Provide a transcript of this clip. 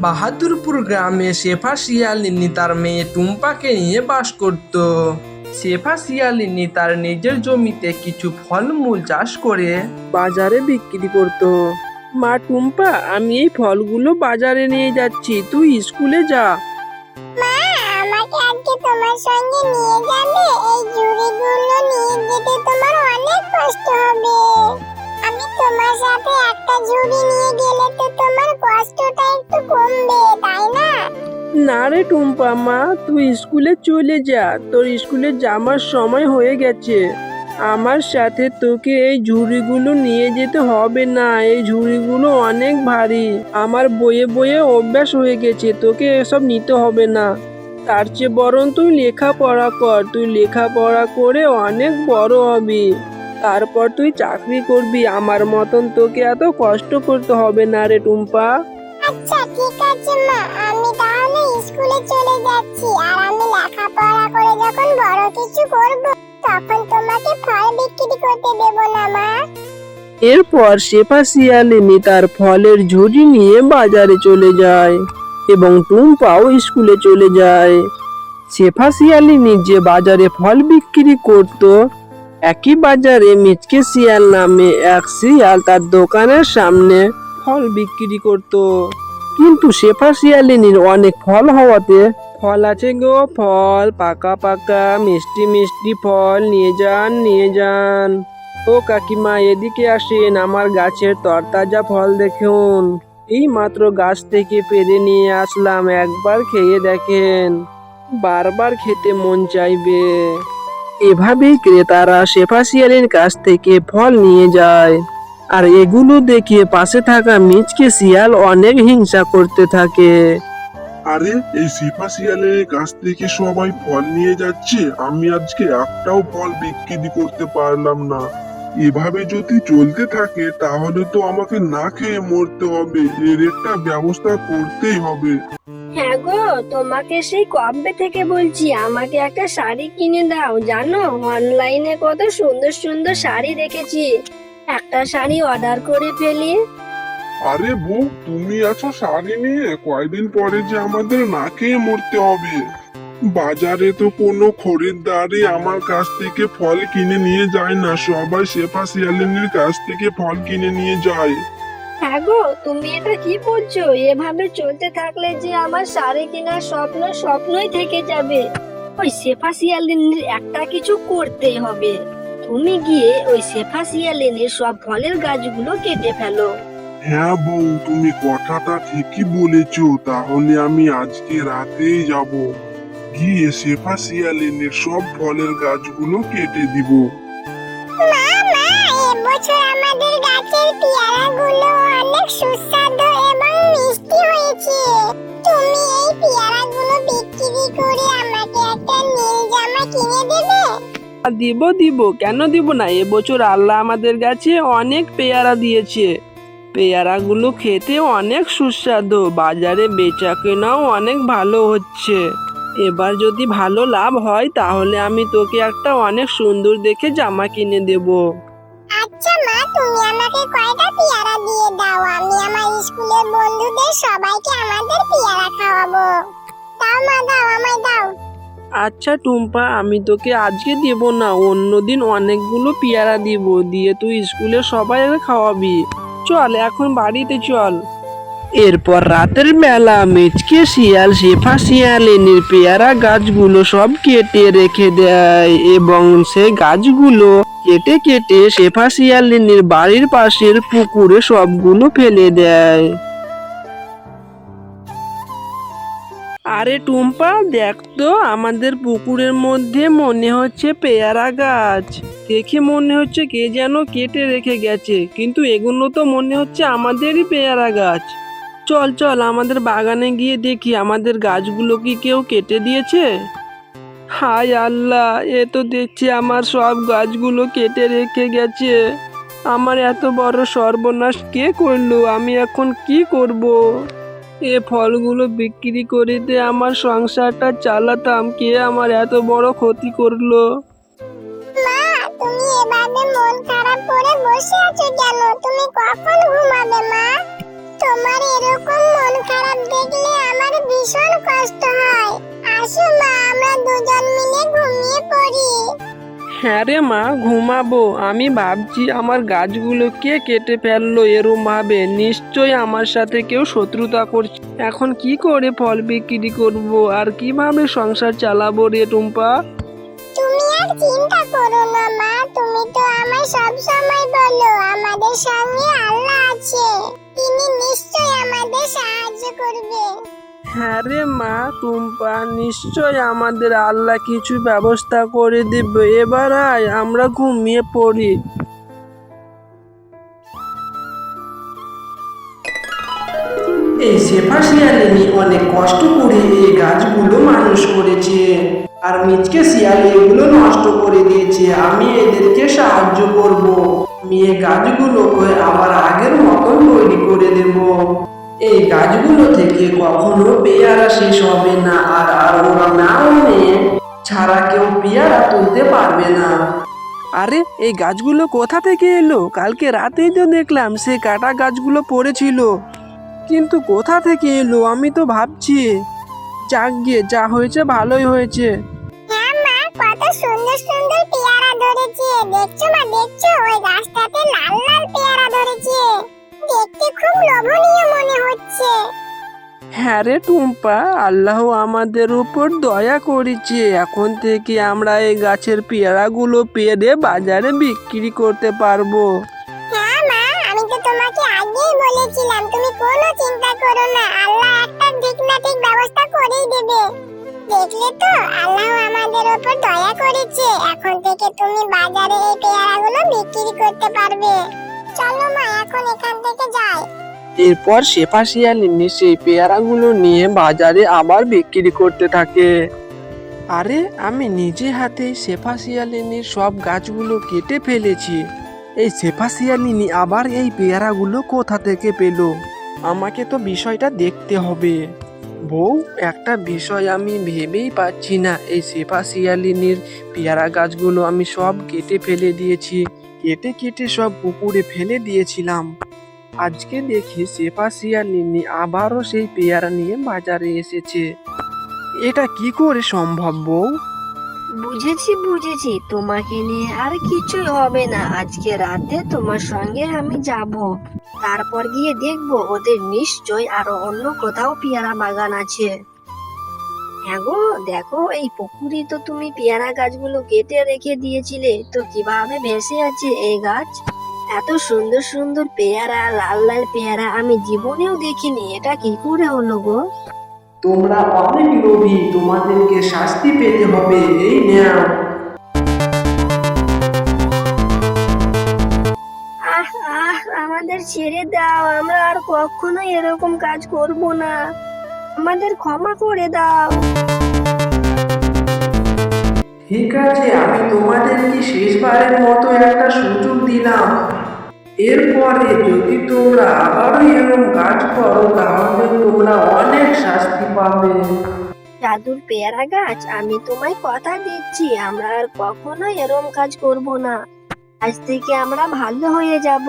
বাহাদুরপুর গ্রামে শেফা শিয়ালিনী তার মেয়ে টুম্পাকে নিয়ে বাস করত। শেফা শিয়ালিনী তার নিজের জমিতে কিছু ফলমূল চাষ করে বাজারে বিক্রি করত। মা টুম্পা, আমি এই ফলগুলো বাজারে নিয়ে যাচ্ছি, তুই স্কুলে যা। মা, আমাকে আজকে তোমার সঙ্গে নিয়ে যাবে? এই ঝুড়িগুলো নিয়ে যেতে তোমার অনেক কষ্ট হবে। আমি তোমার সাথে একটা ঝুড়ি নিয়ে গেলে তো তোমার কষ্টটা একটু কমবে, তাই না? না রে টুম্পা, মা তুই স্কুলে চলে যা, তোর স্কুলে যাওয়ার সময় হয়ে গেছে। আমার সাথে তোকে এই ঝুড়িগুলো নিয়ে যেতে হবে না, এই ঝুড়িগুলো অনেক ভারী। আমার বয়ে বয়ে অভ্যাস হয়ে গেছে, তোকে এসব নিতে হবে না। তার চেয়ে বরং তুই লেখাপড়া কর, তুই লেখাপড়া করে অনেক বড় হবি, তারপর তুই চাকরি করবি। আমার মতন তোকে এত কষ্ট করতে হবে না রে টুম্পা। আচ্ছা ঠিক আছে মা, আমি তাহলে স্কুলে চলে যাচ্ছি। আর আমি লেখাপড়া করে যখন বড় কিছু করব, তখন তোমাকে ফল বিক্রি করতে দেব না মা। এরপর শেফা শিয়ালিনী তার ফলের ঝুড়ি নিয়ে বাজারে চলে যায় এবং টুম্পাও স্কুলে চলে যায়। শেফা শিয়ালিনী যে বাজারে ফল বিক্রি করত, একই বাজারে মিচকে শিয়াল নামে এক শিয়াল তার দোকানের সামনে ফল বিক্রি করত। কিন্তু শেফা শিয়ালিনীর অনেক ফল হওয়াতে, ফল আছে গো ফল, পাকা পাকা মিষ্টি মিষ্টি ফল, নিয়ে যান নিয়ে যান। ও কাকিমা, এদিকে আসেন, আমার গাছের তরতাজা ফল দেখুন, এই মাত্র গাছ থেকে পেড়ে নিয়ে আসলাম, একবার খেয়ে দেখেন, বারবার খেতে মন চাইবে। এভাবেই ক্রেতারা শেফা শিয়ালের কাছ থেকে ফল নিয়ে যায়। আর এগুলো দেখে পাশে থাকা মিচকে শিয়াল অনেক হিংসা করতে থাকে। আরে, এই শেফা শিয়ালের কাছ থেকে সবাই ফল নিয়ে যাচ্ছে, আমি আজকে একটাও ফল বিক্রি করতে পারলাম না। এভাবে যদি চলতে থাকে তাহলে তো আমাকে না খেয়ে মরতে হবে, এর একটা ব্যবস্থা করতেই হবে। হ্যাঁ গো, তোমাকে সেই কবে থেকে বলছি আমাকে একটা শাড়ি কিনে দাও। জানো, অনলাইনে কত সুন্দর সুন্দর শাড়ি দেখেছি, একটা শাড়ি অর্ডার করে ফেলি। আরে বউ, তুমি আছো শাড়ি নিয়ে, কয়দিন পরে যে আমাদের না খেয়ে মরতে হবে। বাজারে তো কোনো খরিদ্দারই আমার কাছ থেকে ফল কিনে নিয়ে যায় না, সবাই শেফা শিয়ালিনীর কাছ থেকে ফল কিনে নিয়ে যায়। হ্যাঁ গো, তুমি এটা কি বলছো? এভাবে চলতে থাকলে যে আমার শাড়ি কেনার স্বপ্ন স্বপ্নই থেকে যাবে। ওই শেফা শিয়ালিনীর একটা কিছু করতেই হবে। তুমি গিয়ে ওই শেফা শিয়ালিনীর সব ফলের গাছগুলো কেটে ফেলো। হ্যাঁ বউ, তুমি কথাটা ঠিকই বলেছো, তাহলে আমি আজকে রাতেই যাব, গিয়ে শেফা শিয়ালিনীর সব ফলের গাছগুলো কেটে দিব। মা মা, এবছর আমাদের গাছের পেয়ারাগুলো অনেক সুস্বাদু এবং মিষ্টি হয়েছে। তুমি এই পেয়ারাগুলো বিক্রি করে আমাকে একটা নীল জামা কিনে দেবে? দিব দিব, কেন দিব না। এবছর আল্লাহ আমাদের গাছে অনেক পেয়ারা দিয়েছে, পেয়ারাগুলো খেতে অনেক সুস্বাদু, বাজারে বেচা কেনাও অনেক ভালো হচ্ছে। এবার যদি ভালো লাভ হয় তাহলে আমি তোকে একটা অনেক সুন্দর দেখে জামা কিনে দেব। আচ্ছা মা, তুমি আমাকে কয়টা পেয়ারা দিয়ে দাও, আমি আমার স্কুলের বন্ধুদের সবাইকে আমাদের পেয়ারা খাওয়াবো। দাও মা, দাও, আমায় দাও। আচ্ছা টুম্পা, আমি তোকে আজকে দেব না, অন্যদিন অনেকগুলো পেয়ারা দিব, দিয়ে তুই স্কুলে সবাই খাওয়াবি। চল এখন বাড়িতে চল। এরপর রাতের বেলা মিচকে শিয়াল শেফা শিয়ালিনীর পেয়ারা গাছগুলো সব কেটে রেখে দেয় এবং সে গাছগুলো কেটে কেটে শেফা শিয়ালিনীর বাড়ির পাশের পুকুরে সবগুলো ফেলে দেয়। আরে টুম্পা, দেখ তো, আমাদের পুকুরের মধ্যে মনে হচ্ছে পেয়ারা গাছ, দেখে মনে হচ্ছে কে যেন কেটে রেখে গেছে, কিন্তু এগুলো তো মনে হচ্ছে আমাদেরই পেয়ারা গাছ। চল চল আমাদের বাগানে গিয়ে দেখি আমাদের গাছগুলো কি কেউ কেটে দিয়েছে। হায় আল্লাহ, এ তো দেখছি আমার সব গাছগুলো কেটে রেখে গেছে। আমার এত বড় সর্বনাশ কে করলো, আমি এখন কি করব? এ ফলগুলো বিক্রি করে দিয়ে আমার সংসারটা চালাতাম, কে আমার এত বড় ক্ষতি করলো? মা, তুমি এভাবে মন খারাপ করে বসে আছো কেন? তুমি কখন ঘুমাবে মা? তোমার এরকম মন খারাপ দেখলে আমার ভীষণ কষ্ট হয়। আসো মা, আমরা দুজন মিলে ঘুমিয়ে পড়ি। হ্যাঁ রে মা, ঘুমাবো। আমি ভাবছি আমার গাছগুলো কে কেটে ফেললো এরম ভাবে, নিশ্চয়ই আমার সাথে কেউ শত্রুতা করছে। এখন কি করে ফল বিক্রি করব আর কিভাবে সংসার চালাবো রে টুম্পা? তুমি আর চিন্তা করো না মা, তুমি তো আমায় সব সময় বলো আমাদের সঙ্গে আল্লাহ আছে, তিনি নিশ্চয়ই আমাদের সাহায্য করবে। হ্যাঁ রে মা টুম্পা, নিশ্চয় আমাদের আল্লাহ কিছু ব্যবস্থা করে দেবে। এবার আয় আমরা ঘুমিয়ে পড়ি। এই শেফা শিয়ালিনী অনেক কষ্ট করে এই গাছগুলো মানুষ করেছে, আর মিচকে শিয়াল এগুলো নষ্ট করে দিয়েছে। আমি এদেরকে সাহায্য করব, আমি এই গাছগুলোকে আবার আগের মতন তৈরি করে দেব। এই গাছগুলো থেকে কখনো পেয়ারা শেষ হবে না, আর ওরা না মেয়ে ছাড়া কেউ পেয়ারা তুলতে পারবে না। আরে এই গাছগুলো কোথা থেকে এলো? কালকে রাতেই তো দেখলাম সে কাটা গাছগুলো পড়েছিল, কিন্তু কোথা থেকে এলো? আমি তো ভাবছি যাক গিয়ে, যা হয়েছে ভালোই হয়েছে। হ্যাঁ মা, কত সুন্দর সুন্দর পেয়ারা ধরেছে। দেখছো মা, দেখছো ওই গাছটাতে লাল লাল পেয়ারা ধরেছে, দেখতে খুব লোভনীয় মনে হচ্ছে। হ্যাঁ রে টুম্পা, আল্লাহ আমাদের উপর দয়া করেছে। এখন থেকে আমরা এই গাছের পেয়ারাগুলো পেড়ে বাজারে বিক্রি করতে পারবো। হ্যাঁ মা, আমি তো তোমাকে আগেই বলেছিলাম, তুমি কোনো চিন্তা করো না, আল্লাহ একটা ঠিক না ঠিক ব্যবস্থা করেই দেবে। দেখলে তো, আল্লাহ আমাদের উপর দয়া করেছে। এখন থেকে তুমি বাজারে এই পেয়ারাগুলো বিক্রি করতে পারবে। চলো মা, এখন এখান থেকে যাই। এরপর শেফা শিয়ালিনী সেই পেয়ারাগুলো নিয়ে বাজারে আবার বিক্রি করতে থাকে। আরে আমি নিজে হাতে শেফা শিয়ালিনীর সব গাছগুলো কেটে ফেলেছি। এই শেফা শিয়ালিনী আবার এই পেয়ারাগুলো কোথা থেকে পেল? আমাকে তো বিষয়টা দেখতে হবে। বউ, একটা বিষয় আমি ভেবেই পাচ্ছি না। এই শেফা শিয়ালিনীর পেয়ারা গাছগুলো আমি সব কেটে ফেলে দিয়েছি, কেটে কেটে সব পুকুরে ফেলে দিয়েছিলাম। আজকে দেখি শেফা শিয়ালিনী আবারও সেই পেয়ারা নিয়ে বাজারে এসেছে। এটা কি করে সম্ভব বউ? বুঝেছি বুঝেছি, তোমাকে নিয়ে আর কিছুই হবে না। আজকে রাতে তোমার সঙ্গে আমি যাব, তারপর গিয়ে দেখবো ওদের নিশ্চয় আরো অন্য কোথাও পেয়ারা বাগান আছে। হ্যাঁ গো, দেখো এই পুকুরে তো তুমি পেয়ারা গাছগুলো কেটে রেখে দিয়েছিলে, তো কিভাবে ভেসে আছে এই গাছ? এত সুন্দর সুন্দর পেয়ারা, লাল লাল পেয়ারা আমি জীবনেও দেখিনি। এটা কি করে হলো গো? তোমরা অনেক লোভী, তোমাদেরকে শাস্তি পেতে হবে। এই নাও। আহ আহ, আমাদের ছেড়ে দাও, আমরা আর কখনো এরকম কাজ করব না। আমাদের ক্ষমা করে দাও। ঠিক আছে, আমি তোমাদেরকে শেষবারের মতো একটা সুযোগ দিলাম। এরপরে যদি তোমরা আবারও এরকম কাজ করো তাহলে তোমরা অনেক শাস্তি পাবে। জাদুর পেয়ারা গাছ, আমি তোমায় কথা দিচ্ছি আমরা আর কখনো এরম কাজ করব না। আজ থেকে আমরা ভালো হয়ে যাব।